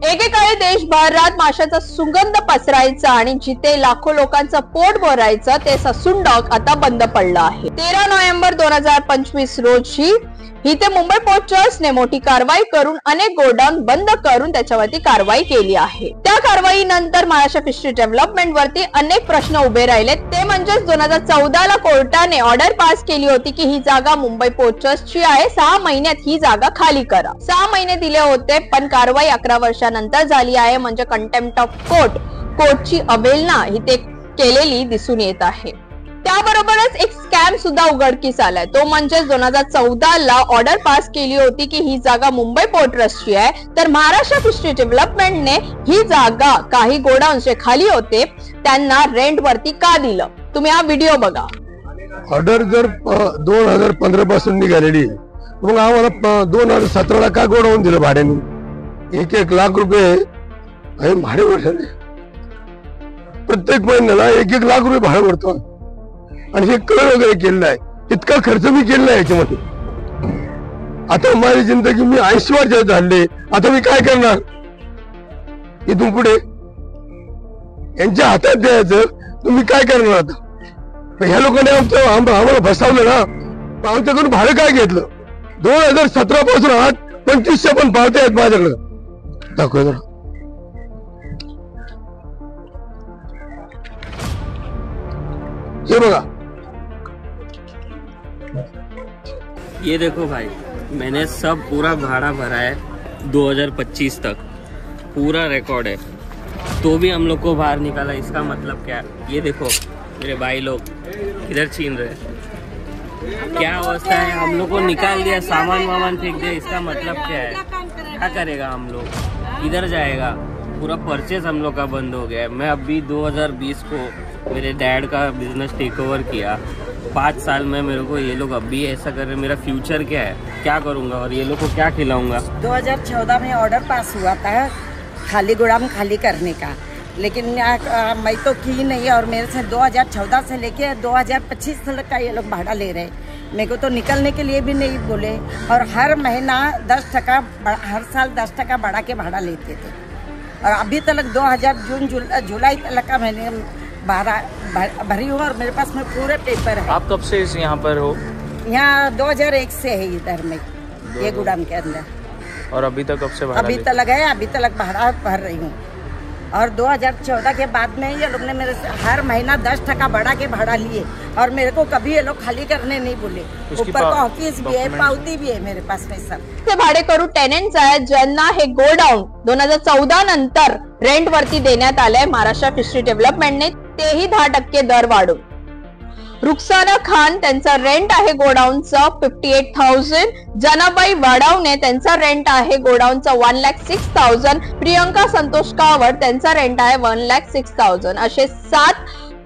एकेकाळी देशभरात माशाचा सुगंध पसरायचा आणि जिथे लाखो लोकांचं पोट भरायचं ते ससून डॉक आता बंद पडलं आहे। 13 नोव्हेंबर 2025 रोजी इथे मुंबई पोर्ट ट्रस्टने मोठी कारवाई करून अनेक गोडाऊन बंद करून त्याच्यावरती कारवाई केली आहे। त्या कारवाईनंतर महाराष्ट्र फिशरी डेव्हलपमेंट वरती अनेक प्रश्न उभे राहिले। ते म्हणजे 2014 ला कोर्टाने ऑर्डर पास केली होती की ही जागा मुंबई पोर्ट ट्रस्टची आहे, 6 महिन्यात ही जागा खाली करा। 6 महिने दिले होते पण कारवाई 11 वर्षानंतर झाली आहे, म्हणजे कंटेम्प्ट ऑफ कोर्टची अवहेलना इथे केलेली दिसून येत आहे। त्याबरोबरच एक स्कॅम सुद्धा उघडकीस आलाय, तो म्हणजे 2014 ला ऑर्डर पास केली होती की ही जागा मुंबई पोर्ट ट्रस्टची आहे, तर महाराष्ट्र फिशरी डेव्हलपमेंटने ही जागा काही गोडाऊन जे खाली होते त्यांना रेंट वरती का दिलं? तुम्ही हा व्हिडिओ बघा। ऑर्डर जर 2015 पासून निघालेली, मग आम्हाला 2017 ला का गोडाऊन दिलं भाड्याने? 1-1 लाख रुपये आम्ही भाडे भरले, प्रत्येक महिन्याला 1-1 लाख रुपये भाडे भरतो आणि हे कर वगैरे केलेलं आहे, इतका खर्च मी केलेला आहे याच्यामध्ये। आता माझी जिंदगी मी 80 वर्ष झाले, आता मी काय करणार इथून पुढे? यांच्या हातात द्यायचं, तुम्ही काय करणार आता? ह्या लोकांनी आम्हाला फसवलं ना, आमच्याकडून भाडं काय घेतलं? 2017 पासून आज 2500 पण पावते आहेत माझ्याकडे। दाखव जरा, हे बघा। ये देखो भाई, मैंने सब पूरा भाड़ा भरा है 2025 तक, पूरा रिकॉर्ड है, तो भी हम लोग को बाहर निकाला। इसका मतलब क्या? ये देखो मेरे भाई लोग किधर छीन रहे हैं, क्या अवस्था है। हम लोग को निकाल दिया, सामान वामान फेंक दिया, इसका मतलब क्या है? क्या करेगा हम लोग, किधर जाएगा? पूरा परचेज हम लोग का बंद हो गया है। मैं अभी 2020 को मेरे डैड का बिजनेस टेक ओवर किया, 5 साल में मेरे को ये लोग अभी ऐसा कर रहे, मेरा फ्यूचर क्या है, क्या करूँगा और ये लोग को क्या खिलाऊंगा? 2014 में ऑर्डर पास हुआ था खाली गोदाम खाली करने का, लेकिन मैं तो की नहीं, और मेरे से 2014 से लेके 2025 तक का ये लोग भाड़ा ले रहे। मेरे को तो निकलने के लिए भी नहीं बोले, और हर महीना 10%, हर साल 10% बढ़ा के भाड़ा लेते थे। और अभी तक 2000 जुलाई तक का मैंने भरी हूँ, और मेरे पास में पूरे पेपर है। आप कब से यहाँ पर हो? यहाँ 2001 से है इधर में, ये गोदाम के अंदर। और अभी तक कब से भाड़ा? अभी तक है, अभी तक भाड़ा भर रही हूँ। और 2014 के बाद में ये लोग ने मेरे से हर महीना 10% बढ़ा के भाड़ा लिए, और मेरे को कभी ये लोग खाली करने नहीं बोले। ऊपर का ऑफिस भी है, पावती भी है मेरे पास में सब। ते भाडेकरू टेनेंट्स आहेत ज्यांना हे गोडाऊन 2014 नंतर रेंट वरती देण्यात आलंय महाराष्ट्र फिशरी डेव्हलपमेंटने, तेही 10% दर वाढून। रुखसाना खान त्यांचा रेंट आहे गोडाऊनचा 58,000, जनाबाई वाडावने त्यांचा रेंट आहे गोडाऊनचा 1,06,000, प्रियंका संतोष कावड त्यांचा रेंट आहे 1,06,000। असे 7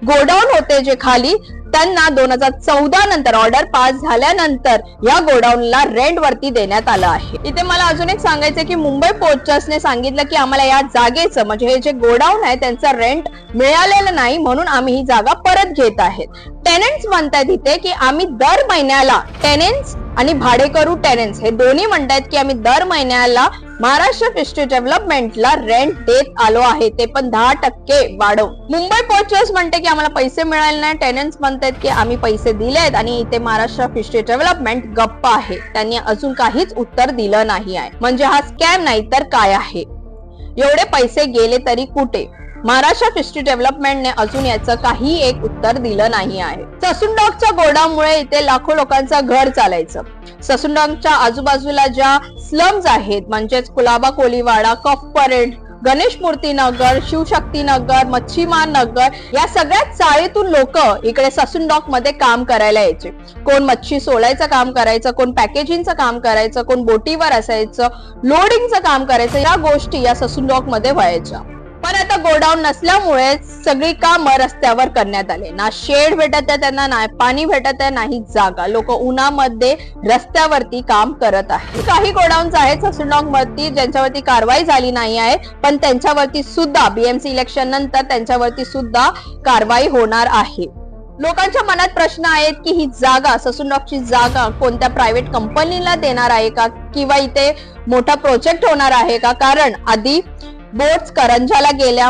गोडाऊन होते जे खाली, त्यांना 2014 नंतर ऑर्डर पास झाल्यानंतर या गोडाऊनला रेंट वरती देण्यात आलं आहे। इथे मला अजून एक सांगायचं की मुंबई पोर्ट ट्रस्टने सांगितलं की आम्हाला या जागेचं म्हणजे हे जे गोडाऊन आहे त्यांचा रेंट मिळालेलं नाही, म्हणून आम्ही ही जागा परत घेत आहेत। टेनेंट्स म्हणतात इथे की आम्ही दर महिन्याला, टेनेंट्स आणि भाडेकरू टेनेंट्स हे दोन्ही म्हणतात की आम्ही दर महिन्याला महाराष्ट्र फिशरी डेव्हलपमेंटला रेंट देत आलो आहे, ते पण 10% वाढवून। मुंबई पोर्ट ट्रस्ट म्हणते की आम्हाला पैसे मिळाले नाही, टेनेंट्स म्हणतात की आम्ही पैसे दिलेत, आणि इथे महाराष्ट्र फिशरी डेव्हलपमेंट गप्प आहे, त्यांनी अजून काहीच उत्तर दिलं नाही आहे। म्हणजे हा स्कॅम नाही तर काय आहे? एवढे पैसे गेले तरी कुठे? महाराष्ट्र फिशरी डेव्हलपमेंटने अजून याचं काही एक उत्तर दिलं नाही आहे। ससून डॉकच्या गोडाऊनमुळे इथे लाखो लोकांचं घर चालायचं। ससून डॉकच्या आजूबाजूला ज्या स्लम्स आहेत, म्हणजेच कुलाबा कोलीवाडा, कफ परेड, गणेश मूर्ती नगर, शिवशक्ती नगर, मच्छीमार नगर, या सगळ्या चाळीतून लोक इकडे ससून डॉक मध्ये काम करायला यायचे। कोण मच्छी सोलायचं काम करायचं, कोण पॅकेजिंगचं काम करायचं, कोण बोटीवर असायचं, लोडिंगचं काम करायचं, या गोष्टी या ससून डॉक मध्ये व्हायच्या। पण आता गोडाऊन नसल्यामुळे सगळी कामं रस्त्यावर करण्यात आले। ना शेड भेटत आहे त्यांना, ना पाणी भेटत आहे, नाही जागा। लोक उन्हामध्ये रस्त्यावरती काम करत आहेत। काही गोडाऊन्स आहेत ससून डॉक वरती ज्यांच्यावरती कारवाई झाली नाही आहे, पण त्यांच्यावरती सुद्धा बीएमसी इलेक्शन नंतर त्यांच्यावरती सुद्धा कारवाई होणार आहे। लोकांच्या मनात प्रश्न आहेत की ही जागा ससून डॉकची जागा कोणत्या प्रायव्हेट कंपनीला देणार आहे का किंवा इथे मोठा प्रोजेक्ट होणार आहे का, कारण आधी बोट्स करंजाला गेल्या,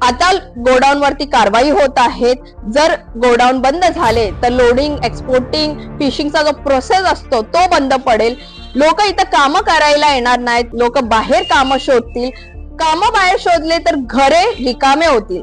आता गोडाऊन वरती कारवाई होत आहेत. जर गोडाऊन बंद झाले तर लोडिंग, एक्सपोर्टिंग, फिशिंगचा जो प्रोसेस असतो तो बंद पडेल. लोक इथं कामं करायला येणार नाहीत, लोक बाहेर कामं शोधतील. कामं बाहेर शोधले तर घरे रिकामे होतील.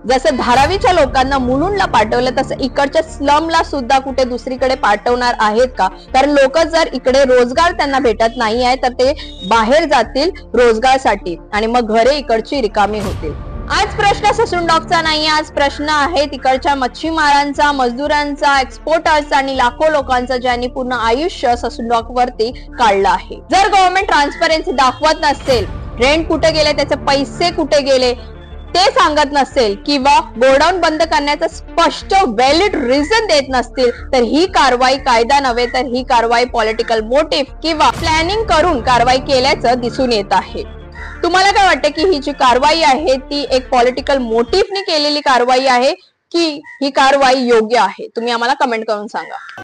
जसं धारावीच्या लोकांना मुलुंडला पाठवलं तसं इकडच्या स्लमला सुद्धा कुठे दुसरीकडे पाठवणार आहेत का? कारण लोक जर इकडे रोजगार त्यांना भेटत नाही आहे तर ते बाहेर जातील रोजगारसाठी आणि मग घरे इकडची रिकामी होतील. आज प्रश्न ससून डॉकचा नाही, आज प्रश्न आहे तिकडच्या मच्छीमारांचा, मजदुरांचा, एक्सपोर्टर्स आणि लाखो लोकांचा ज्यांनी पूर्ण आयुष्य ससून डॉक वरती काढलं आहे. जर गव्हर्नमेंट ट्रान्सपरन्सी दाखवत नसेल, रेंट कुठे गेले, त्याचे पैसे कुठे गेले ते सांगत नसेल किंवा गोडाऊन बंद करण्याचं स्पष्ट व्हॅलिड रिझन देत नसतील तर ही कारवाई कायदा नव्हे तर ही कारवाई पॉलिटिकल मोटिव्ह किंवा प्लॅनिंग करून कारवाई केल्याचं दिसून येत आहे. तुम्हाला काय वाटतं की ही जी कारवाई आहे ती एक पॉलिटिकल मोटिव्हने केलेली कारवाई आहे की ही कारवाई योग्य आहे? तुम्ही आम्हाला कमेंट करून सांगा.